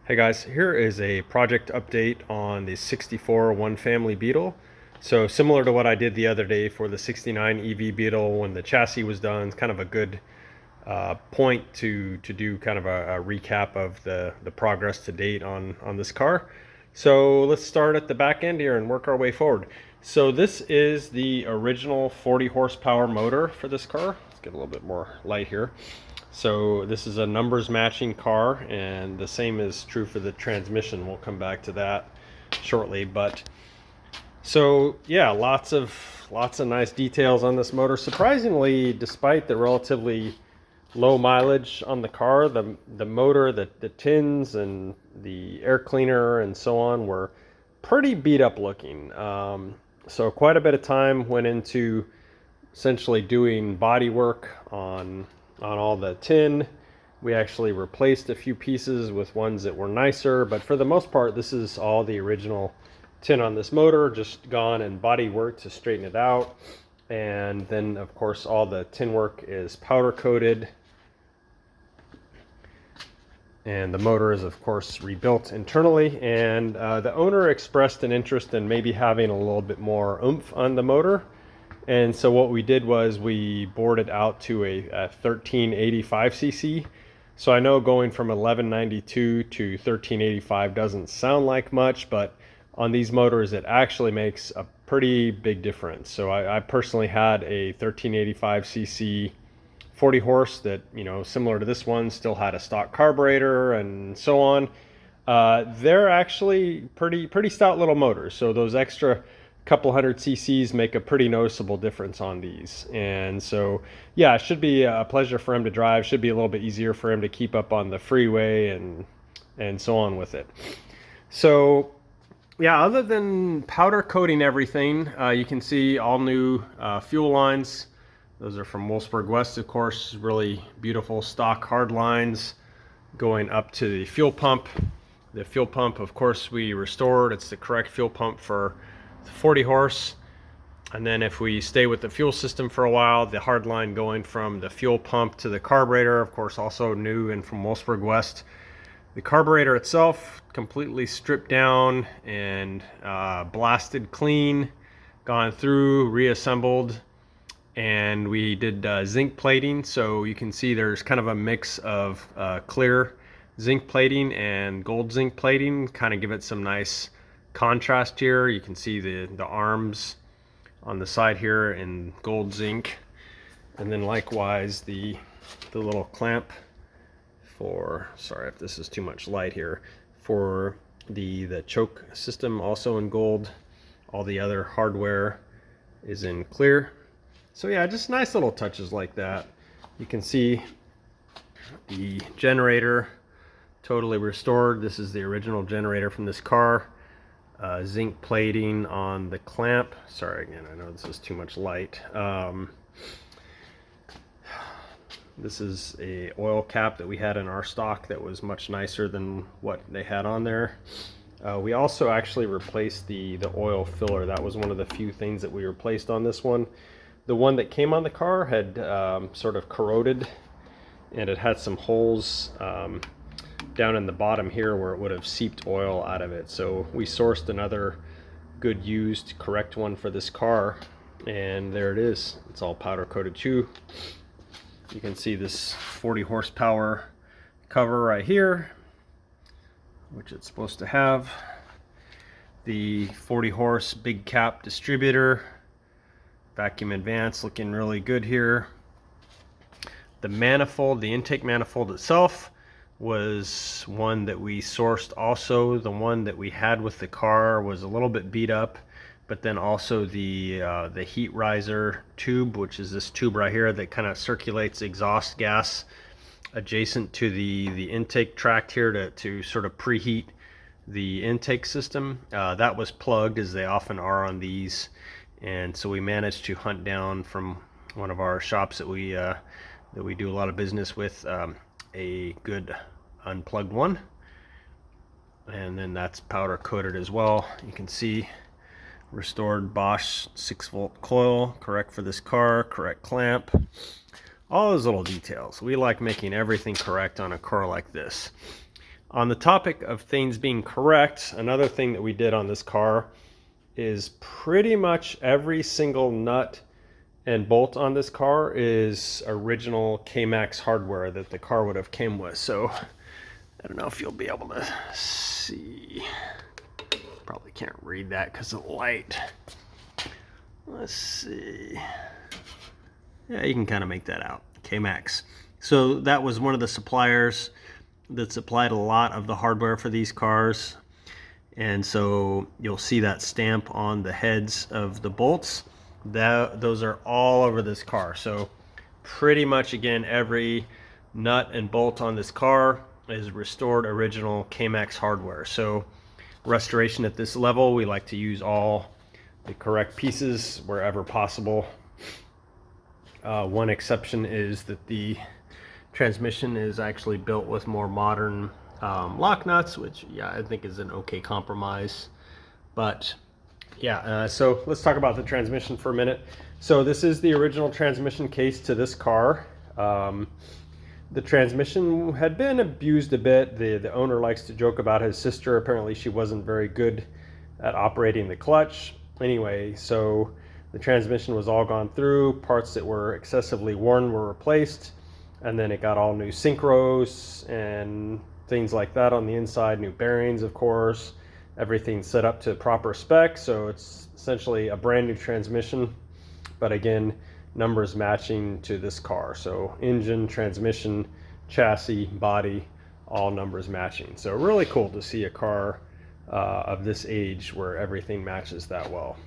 Hey guys, here is a project update on the 64 One-Family Beetle. So similar to what I did the other day for the 69 EV Beetle when the chassis was done, it's kind of a good point to do kind of a recap of the progress to date on this car. So let's start at the back end here and work our way forward. So this is the original 40 horsepower motor for this car. Let's get a little bit more light here. So this is a numbers matching car, and the same is true for the transmission. We'll come back to that shortly. But so yeah, lots of nice details on this motor. Surprisingly, despite the relatively low mileage on the car, the motor, the tins and the air cleaner and so on were pretty beat up looking. So quite a bit of time went into essentially doing body work on all the tin. We actually replaced a few pieces with ones that were nicer, but for the most part, this is all the original tin on this motor, just gone and body work to straighten it out. And then of course all the tin work is powder coated, and the motor is of course rebuilt internally. And the owner expressed an interest in maybe having a little bit more oomph on the motor. And so what we did was we bored it out to a 1385 cc. So I know going from 1192 to 1385 doesn't sound like much, but on these motors it actually makes a pretty big difference. So I personally had a 1385 cc 40 horse that, you know, similar to this one, still had a stock carburetor and so on. They're actually pretty stout little motors. So those extra couple hundred cc's make a pretty noticeable difference on these. And so yeah, it should be a pleasure for him to drive. Should be a little bit easier for him to keep up on the freeway and so on with it. So yeah, other than powder coating everything, you can see all new fuel lines. Those are from Wolfsburg West, of course. Really beautiful stock hard lines going up to the fuel pump. The fuel pump, of course, we restored. It's the correct fuel pump for 40 horse. And then if we stay with the fuel system for a while, the hard line going from the fuel pump to the carburetor, of course, also new and from Wolfsburg West. The carburetor itself completely stripped down and blasted clean, gone through, reassembled, and we did zinc plating. So you can see there's kind of a mix of clear zinc plating and gold zinc plating, kind of give it some nice contrast here. You can see the arms on the side here in gold zinc, and then likewise the little clamp for, sorry if this is too much light here, for the choke system, also in gold. All the other hardware is in clear. So yeah, just nice little touches like that. You can see the generator totally restored. This is the original generator from this car. Zinc plating on the clamp. Sorry, again, I know this is too much light. This is a oil cap that we had in our stock that was much nicer than what they had on there. We also actually replaced the oil filler. That was one of the few things that we replaced on this one. The one that came on the car had sort of corroded, and it had some holes down in the bottom here where it would have seeped oil out of it. So we sourced another good used correct one for this car, and there it is. It's all powder coated too. You can see this 40 horsepower cover right here, which it's supposed to have. The 40 horse big cap distributor, vacuum advance, looking really good here. The manifold, the intake manifold itself, was one that we sourced also. The one that we had with the car was a little bit beat up, but then also the heat riser tube, which is this tube right here that kind of circulates exhaust gas adjacent to the intake tract here to sort of preheat the intake system. That was plugged, as they often are on these, and so we managed to hunt down from one of our shops that we do a lot of business with a good unplugged one, and then that's powder coated as well. You can see restored Bosch 6-volt coil, correct for this car, correct clamp, all those little details. We like making everything correct on a car like this. On the topic of things being correct, another thing that we did on this car is pretty much every single nut and bolt on this car is original K-Max hardware that the car would have came with. So I don't know if you'll be able to see. Probably can't read that because of the light. Let's see. Yeah, you can kind of make that out. K-Max. So that was one of the suppliers that supplied a lot of the hardware for these cars. And so you'll see that stamp on the heads of the bolts. Those are all over this car. So pretty much, again, every nut and bolt on this car is restored original K-Max hardware. So restoration at this level, we like to use all the correct pieces wherever possible. One exception is that the transmission is actually built with more modern lock nuts, which, yeah, I think is an okay compromise. But yeah, so let's talk about the transmission for a minute. So this is the original transmission case to this car. The transmission had been abused a bit. The owner likes to joke about his sister. Apparently she wasn't very good at operating the clutch. Anyway, so the transmission was all gone through. Parts that were excessively worn were replaced. And then it got all new synchros and things like that on the inside, new bearings, of course, everything set up to proper spec. So it's essentially a brand new transmission, but again, numbers matching to this car. So engine, transmission, chassis, body, all numbers matching. So really cool to see a car of this age where everything matches that well.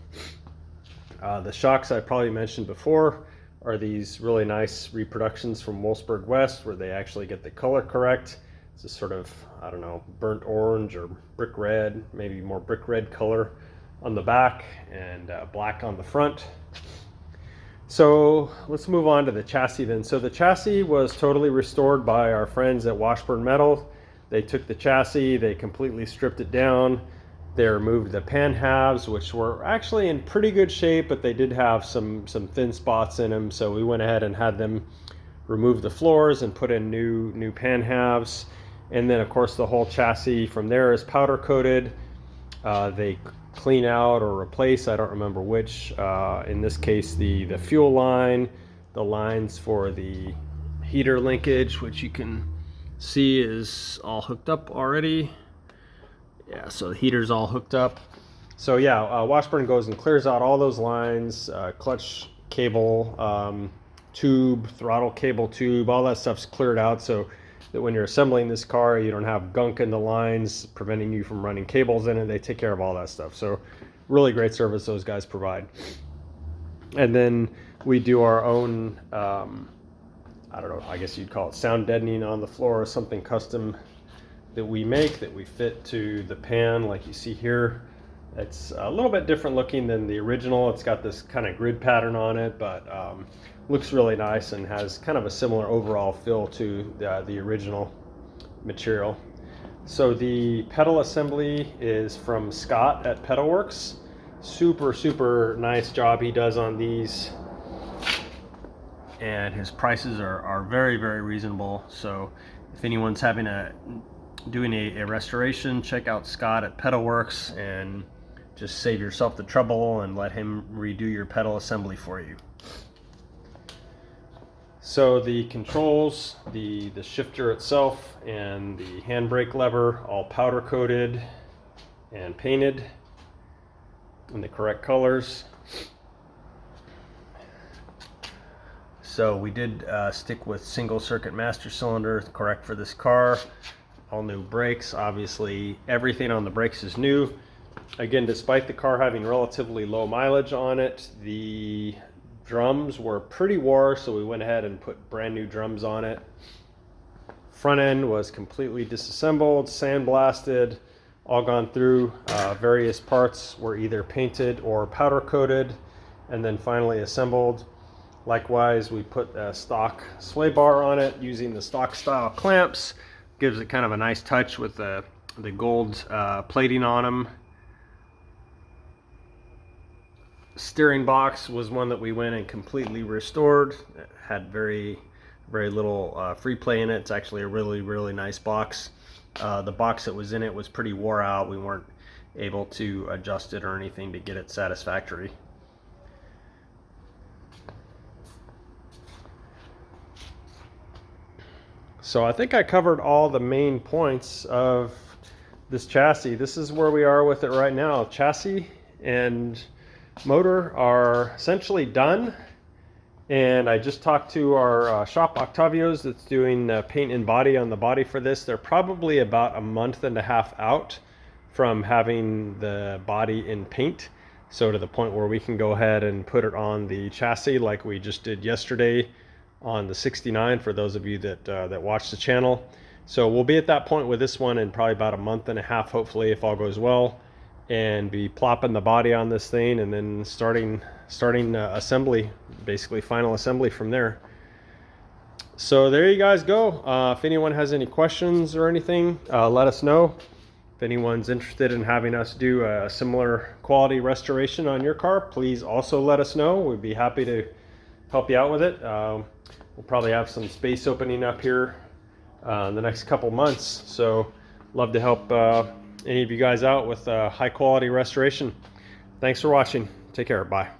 The shocks I probably mentioned before are these really nice reproductions from Wolfsburg West where they actually get the color correct. It's a sort of, I don't know, burnt orange or brick red, maybe more brick red color on the back and black on the front. So let's move on to the chassis then. So the chassis was totally restored by our friends at Washburn Metal. They took the chassis, they completely stripped it down. They removed the pan halves, which were actually in pretty good shape, but they did have some thin spots in them. So we went ahead and had them remove the floors and put in new pan halves. And then of course the whole chassis from there is powder coated. They clean out or replace, I don't remember which, in this case the fuel line, the lines for the heater linkage, which you can see is all hooked up already. Yeah, so the heater's all hooked up. So yeah, Washburn goes and clears out all those lines, clutch cable, tube, throttle cable tube, all that stuff's cleared out so that when you're assembling this car, you don't have gunk in the lines preventing you from running cables in it. They take care of all that stuff. So really great service those guys provide. And then we do our own, I don't know, I guess you'd call it sound deadening on the floor, or something custom that we make that we fit to the pan like you see here. It's a little bit different looking than the original. It's got this kind of grid pattern on it, but looks really nice and has kind of a similar overall feel to the original material. So the pedal assembly is from Scott at Pedalworks. Super nice job he does on these, and his prices are very reasonable. So if anyone's doing a restoration, check out Scott at Pedalworks and just save yourself the trouble and let him redo your pedal assembly for you. So the controls, the shifter itself and the handbrake lever, all powder coated and painted in the correct colors. So we did stick with single circuit master cylinder, correct for this car. All new brakes, obviously everything on the brakes is new. Again, despite the car having relatively low mileage on it, the drums were pretty wore, so we went ahead and put brand new drums on it. Front end was completely disassembled, sandblasted, all gone through. Various parts were either painted or powder coated and then finally assembled. Likewise, we put a stock sway bar on it using the stock style clamps. Gives it kind of a nice touch with the gold plating on them. Steering box was one that we went and completely restored. It had very little free play in it. It's actually a really nice box. the box that was in it was pretty wore out. We weren't able to adjust it or anything to get it satisfactory. So I think I covered all the main points of this chassis. This is where we are with it right now. Chassis and motor are essentially done. And I just talked to our shop Octavios that's doing paint and body on the body for this. They're probably about a month and a half out from having the body in paint. So to the point where we can go ahead and put it on the chassis like we just did yesterday on the 69 for those of you that watch the channel. So we'll be at that point with this one in probably about a month and a half, hopefully, if all goes well, and be plopping the body on this thing and then starting assembly, basically final assembly from there. So there you guys go. If anyone has any questions or anything, let us know. If anyone's interested in having us do a similar quality restoration on your car, please also let us know. We'd be happy to help you out with it. We'll probably have some space opening up here in the next couple months, so love to help any of you guys out with high quality restoration. Thanks for watching. Take care. Bye.